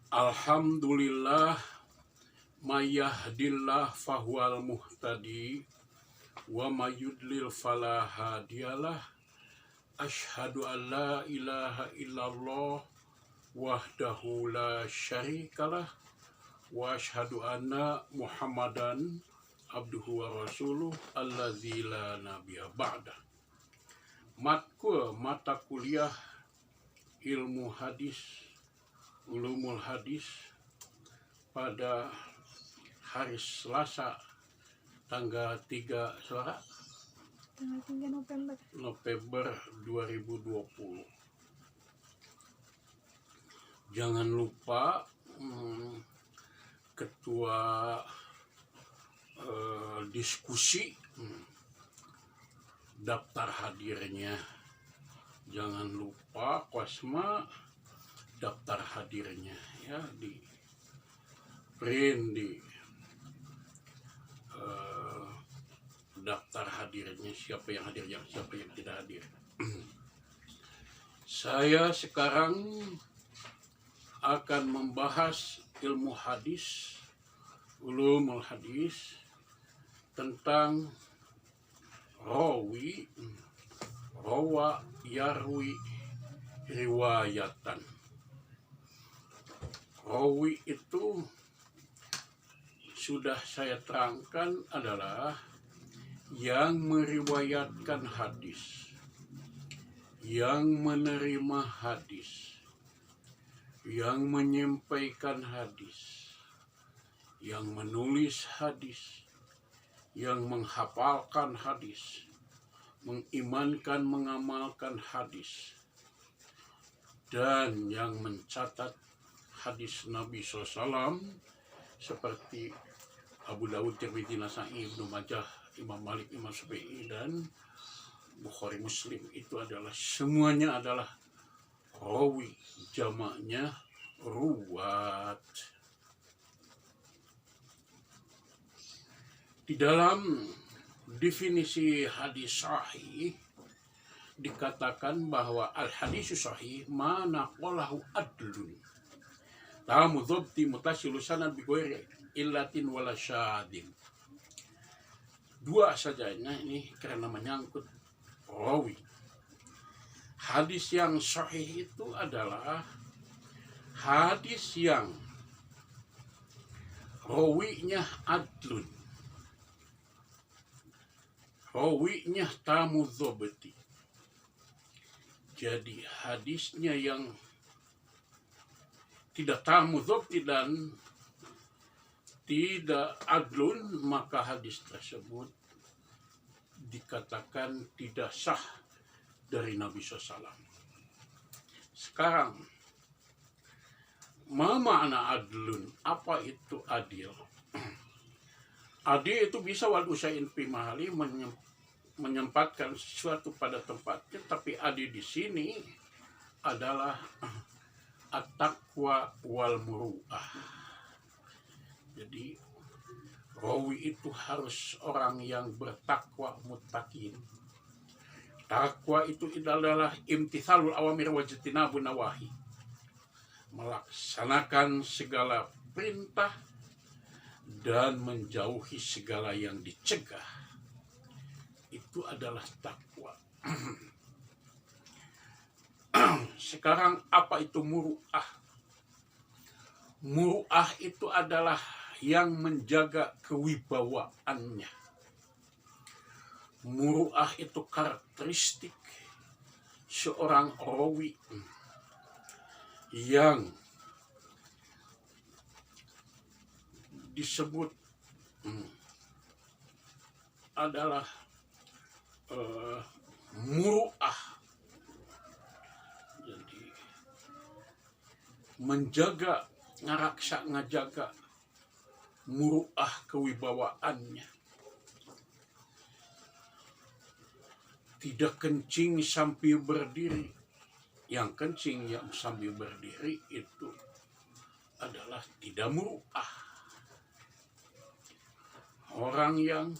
Alhamdulillah mayyahdillah fahuwal muhtadi wa mayyudlil fala hadiyalah. Asyhadu an la ilaha illallah wahdahu la syarikalah wa asyhadu anna Muhammadan abduhu wa rasuluh allazi la nabiyya ba'da. Matkul mata kuliah ilmu hadis, ulumul hadis pada hari Selasa tanggal 3 November 2020. Jangan lupa ketua diskusi daftar hadirnya. Jangan lupa Kosma daftar hadirnya ya, di print di daftar hadirnya, siapa yang hadir, siapa yang tidak hadir. Saya sekarang akan membahas ilmu hadis, ulumul hadis, tentang rawi, rawa, yarwi, riwayatan. Rawi itu sudah saya terangkan adalah yang meriwayatkan hadis, yang menerima hadis, yang menyampaikan hadis, yang menulis hadis, yang menghafalkan hadis, mengimankan, mengamalkan hadis, dan yang mencatat hadis Nabi SAW seperti Abu Dawud, Tirmidzi, Nasa'i, Ibnu Majah, Imam Malik, Imam Syafi'i, dan Bukhari, Muslim. Itu adalah semuanya adalah rawi, jamaknya ruwat. Di dalam definisi hadis sahih dikatakan bahwa al-hadis sahih ma naqalahu adlun tamu dhabti mutasilu sanad bi ghairi illatin wala syadin. Dua sajanya ini karena menyangkut rawi. Hadis yang sahih itu adalah hadis yang rawinya adlun, rawinya tamu dhabti. Jadi hadisnya yang tidak tamu dhabti dan tidak adlun, maka hadis tersebut dikatakan tidak sah dari Nabi SAW. Sekarang, ma makna adlun? Apa itu adil? Adil itu bisa wal usain fi mahali, menyempatkan sesuatu pada tempatnya, tapi adil di sini adalah at-taqwa wal muru'ah. Jadi rawi itu harus orang yang bertakwa, muttaqin. Takwa itu adalah imtithalul awamir wa ijtinabun nawahi, melaksanakan segala perintah dan menjauhi segala yang dicegah. Itu adalah takwa. Sekarang apa itu muru'ah? Muru'ah itu adalah yang menjaga kewibawaannya. Muru'ah itu karakteristik seorang rawi yang disebut adalah muru'ah. Jadi menjaga, ngaraksa, ngajaga muru'ah kewibawaannya. Tidak kencing sambil berdiri. Yang kencing yang sambil berdiri itu adalah tidak muru'ah. Orang yang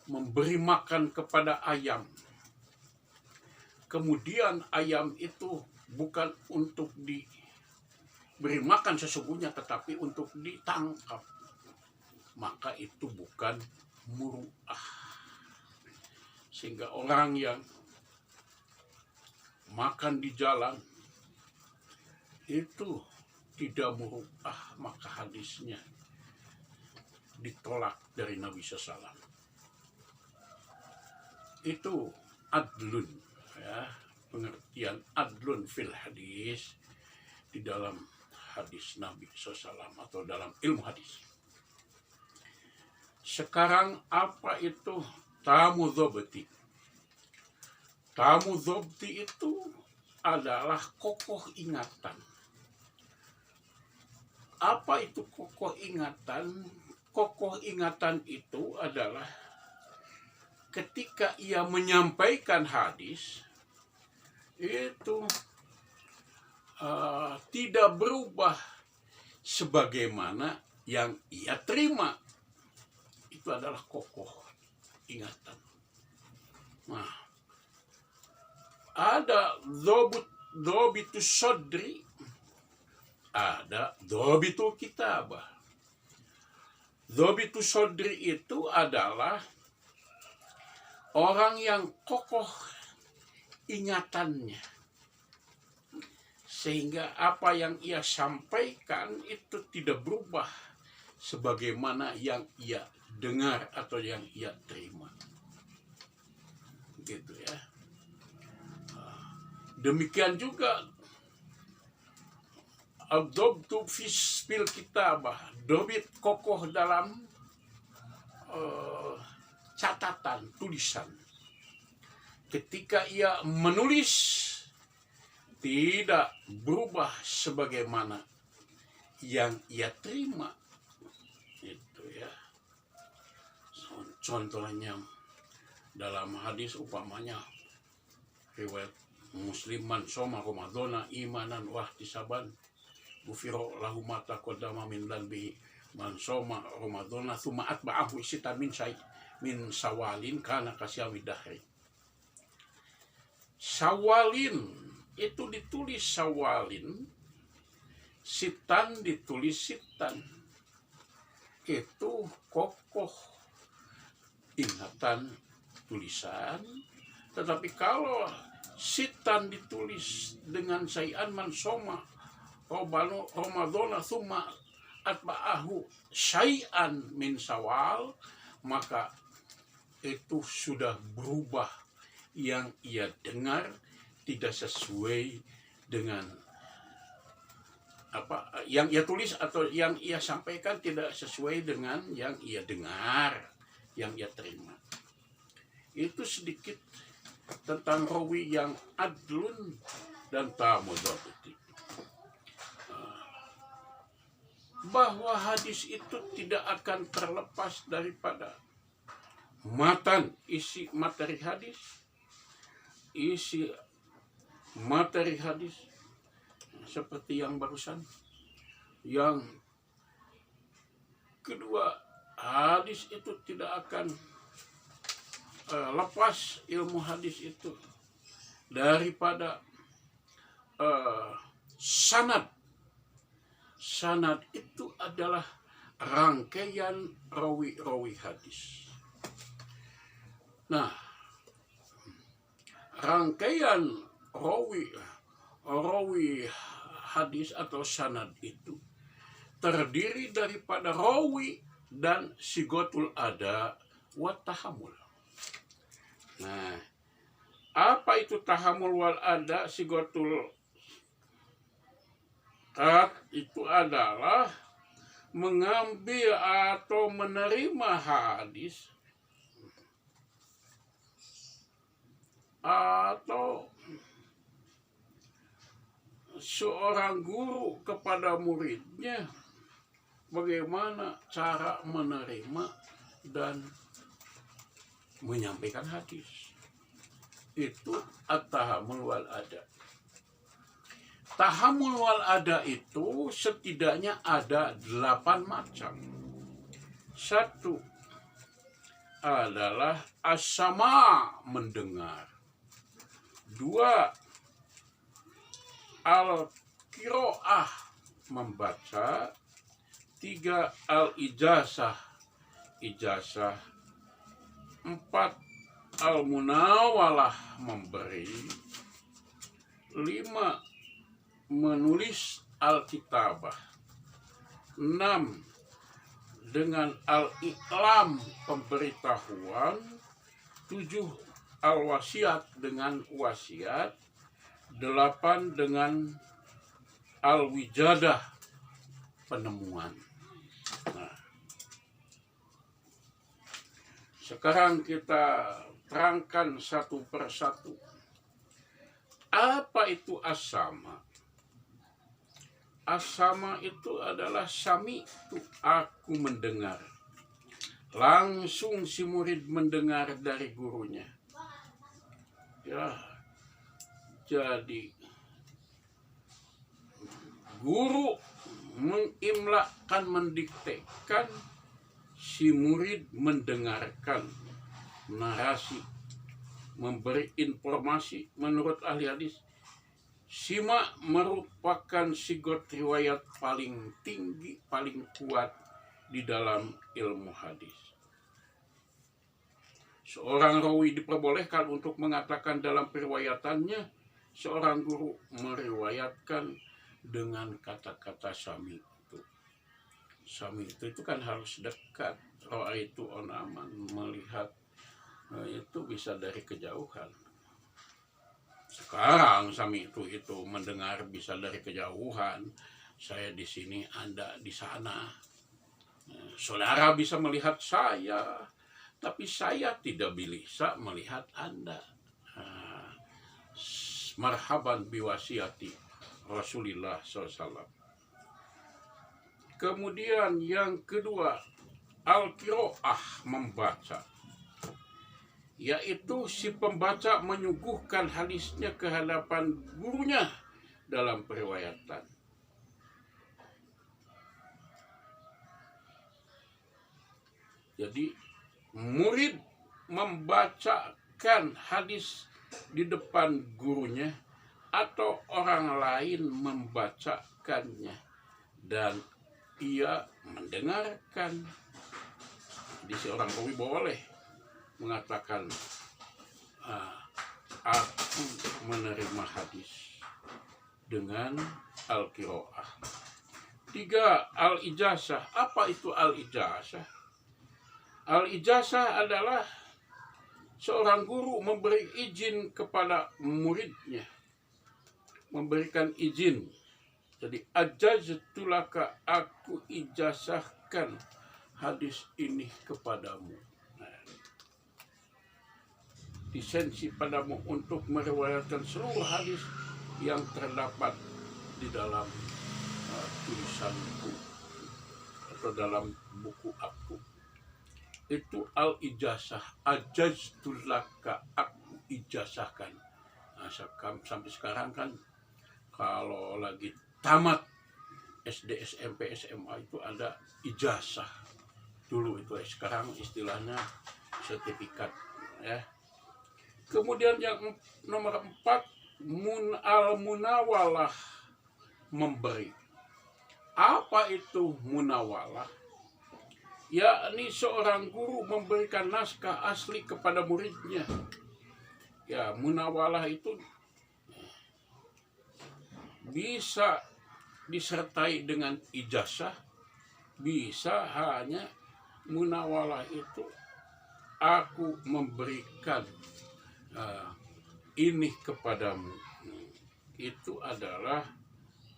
memberi makan kepada ayam, kemudian ayam itu bukan untuk beri makan sesungguhnya, tetapi untuk ditangkap, maka itu bukan muru'ah. Sehingga orang yang makan di jalan itu tidak muru'ah, maka hadisnya ditolak dari Nabi SAW. Itu adlun, ya, pengertian adlun fil hadis di dalam hadis Nabi SAW atau dalam ilmu hadis. Sekarang apa itu tamu dhobti? Tamu dhobti itu adalah kokoh ingatan. Apa itu kokoh ingatan? Kokoh ingatan itu adalah ketika ia menyampaikan hadis itu tidak berubah sebagaimana yang ia terima. Itu adalah kokoh ingatan. Nah, ada dhobitus sodri, ada dhobitul kitabah. Dhobitus sodri itu adalah orang yang kokoh ingatannya, sehingga apa yang ia sampaikan itu tidak berubah sebagaimana yang ia dengar atau yang ia terima. Gitu ya. Demikian juga ad-dhabtu fil kitabah, dobit kokoh dalam catatan, tulisan. Ketika ia menulis tidak berubah sebagaimana yang ia terima. Itu ya. Contohnya dalam hadis umpamanya riwayat Muslim, man soma Ramadhana imanan wa ihtisaban ghufira lahu ma taqaddama min dhanbihi, man soma Ramadhana tsumma atba'ahu sitan min sawalin kana kasyami dahri. Sawalin itu ditulis sawalin, sitan ditulis sitan. Itu kokoh ingatan tulisan. Tetapi kalau sitan ditulis dengan sayan man soma Ramadhana tsumma atba'ahu syai'an min sawal, maka itu sudah berubah, yang ia dengar tidak sesuai dengan apa yang ia tulis, atau yang ia sampaikan tidak sesuai dengan yang ia dengar, yang ia terima. Itu sedikit tentang rawi yang adlun dan tamu dhobti. Bahwa hadis itu tidak akan terlepas daripada matan, isi materi hadis seperti yang barusan. Yang kedua, hadis itu tidak akan lepas ilmu hadis itu daripada sanad. Sanad itu adalah rangkaian rawi-rawi hadis. Nah, rangkaian rawi hadis atau sanad itu terdiri daripada rawi dan sigotul ada wa tahammul. Nah, apa itu tahammul wal ada, sigotul itu adalah mengambil atau menerima hadis atau seorang guru kepada muridnya bagaimana cara menerima dan menyampaikan hadis. Itu at-tahammul wal ada. Tahammul wal ada itu setidaknya ada 8 macam. Satu adalah as-sama, mendengar. 2, al-qiraah, membaca. 3. Al-ijazah, ijazah. 4. Al-munawalah, memberi. 5. Menulis al-kitabah. 6. Dengan al-i'lam, pemberitahuan. 7. Al-wasiat, dengan wasiat. 8. Dengan al-wijadah, penemuan. Nah, sekarang kita terangkan satu persatu. Apa itu as-sama? As-sama itu adalah sami'tu, aku mendengar. Langsung si murid mendengar dari gurunya. Ya, jadi guru mengimlakan, mendiktekan, si murid mendengarkan narasi, memberi informasi. Menurut ahli hadis, sima merupakan sigot riwayat paling tinggi, paling kuat di dalam ilmu hadis. Seorang rawi diperbolehkan untuk mengatakan dalam periwayatannya, seorang guru meriwayatkan dengan kata-kata sami itu. Sami itu kan harus dekat. Ro'a itu onaman, melihat itu bisa dari kejauhan. Sekarang sami itu mendengar bisa dari kejauhan. Saya di sini, Anda di sana. Saudara bisa melihat saya, tapi saya tidak bisa melihat Anda. Marhaban biwasiati Rasulullah SAW. Kemudian yang kedua, al-qiraah, membaca. Yaitu si pembaca menyuguhkan hadisnya ke hadapan gurunya dalam periwayatan. Jadi murid membacakan hadis di depan gurunya atau orang lain membacakannya dan ia mendengarkan. Jadi seorang rawi boleh mengatakan, aku menerima hadis dengan al-qiraah. 3. Al-ijazah. Apa itu al-ijazah? Al-ijazah adalah seorang guru memberi izin kepada muridnya, memberikan izin. Jadi ajaztulaka, aku ijazahkan hadis ini kepadamu. Lisensi padamu untuk meriwayatkan seluruh hadis yang terdapat di dalam tulisanku atau dalam buku aku. Itu al-ijazah. Ajaztulaka, aku ijazahkan. Nah, sampai sekarang kan kalau lagi tamat SD, SMP, SMA itu ada ijazah. Dulu itu, sekarang istilahnya sertifikat, ya. Kemudian yang nomor 4, al-munawalah, memberi. Apa itu munawalah? Yakni seorang guru memberikan naskah asli kepada muridnya. Ya, munawalah itu bisa disertai dengan ijazah, bisa hanya munawalah itu aku memberikan ini kepadamu. Itu adalah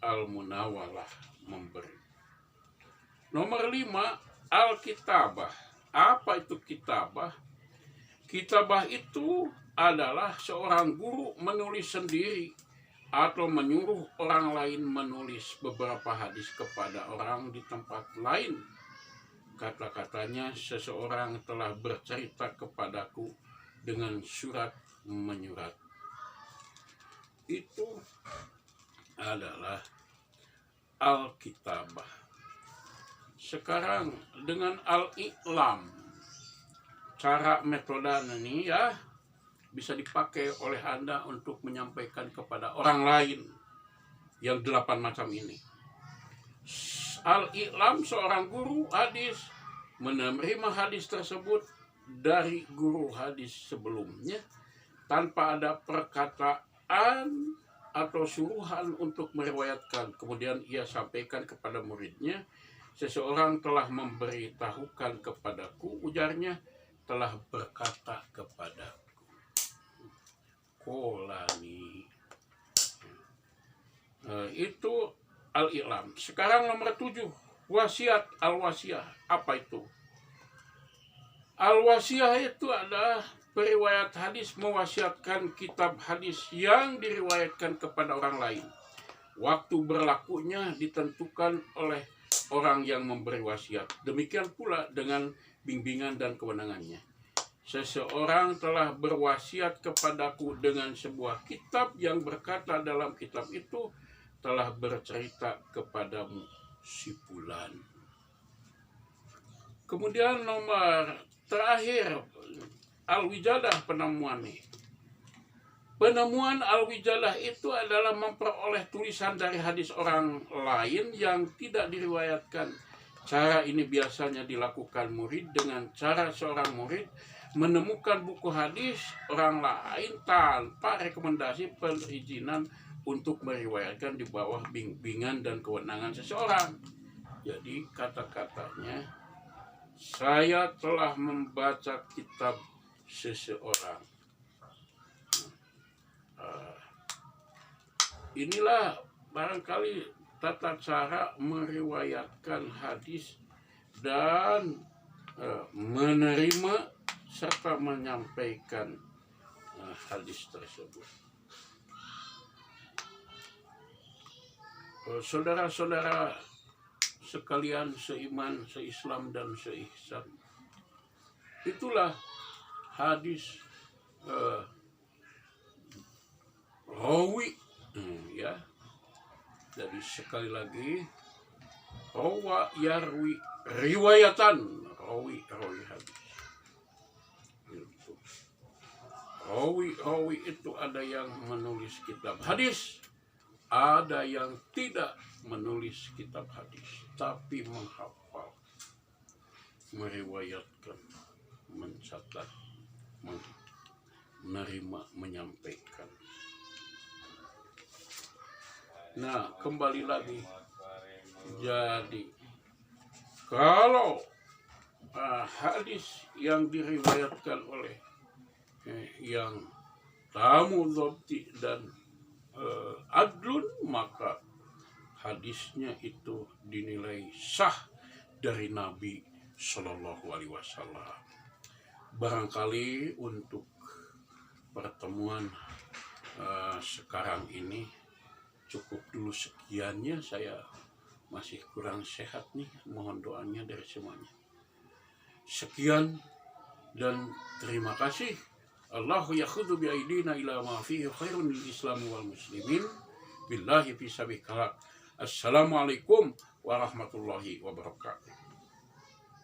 al-munawalah, memberi. Nomor 5, al-kitabah. Apa itu kitabah? Kitabah itu adalah seorang guru menulis sendiri atau menyuruh orang lain menulis beberapa hadis kepada orang di tempat lain. Kata-katanya, seseorang telah bercerita kepadaku dengan surat menyurat. Itu adalah al-kitabah. Sekarang dengan al-i'lam, cara metode ini ya bisa dipakai oleh Anda untuk menyampaikan kepada orang lain yang 8 macam ini. Al-I'lam, seorang guru hadis, menerima hadis tersebut dari guru hadis sebelumnya tanpa ada perkataan atau suruhan untuk meriwayatkan. Kemudian ia sampaikan kepada muridnya, seseorang telah memberitahukan kepadaku, ujarnya, telah berkata kepadaku. Kolani. Itu Al-I'lam. Sekarang nomor 7, wasiat al-wasiyah. Apa itu? Al-wasiyah itu adalah periwayat hadis mewasiatkan kitab hadis yang diriwayatkan kepada orang lain. Waktu berlakunya ditentukan oleh orang yang memberi wasiat. Demikian pula dengan bimbingan dan kewenangannya. Seseorang telah berwasiat kepadaku dengan sebuah kitab yang berkata dalam kitab itu telah bercerita kepadamu si fulan. Kemudian nomor terakhir, al-wijadah, penemuan. Penemuan al-wijadah itu adalah memperoleh tulisan dari hadis orang lain yang tidak diriwayatkan. Cara ini biasanya dilakukan murid dengan cara seorang murid menemukan buku hadis orang lain tanpa rekomendasi perizinan untuk meriwayatkan di bawah bimbingan dan kewenangan seseorang. Jadi kata-katanya, saya telah membaca kitab seseorang. Inilah barangkali tata cara meriwayatkan hadis dan menerima serta menyampaikan hadis tersebut. Saudara-saudara sekalian seiman, seislam dan seihsan, itulah hadis rawi, ya. Jadi sekali lagi, rawa yarwi, riwayatan, rawi hadis. Rawi itu ada yang menulis kitab hadis, ada yang tidak menulis kitab hadis, tapi menghafal, meriwayatkan, mencatat, menerima, menyampaikan. Nah, kembali lagi. Jadi, kalau hadis yang diriwayatkan oleh yang tamu dhabti dan adlun, maka hadisnya itu dinilai sah dari Nabi Shallallahu Alaihi Wasallam. Barangkali untuk pertemuan sekarang ini cukup dulu sekiannya. Saya masih kurang sehat nih, mohon doanya dari semuanya. Sekian dan terima kasih. Allahu yakhudhu bi'aidina ila ma fihi khairun lil islami wal muslimin. Billahi fi sabiqalak. Assalamualaikum warahmatullahi wabarakatuh.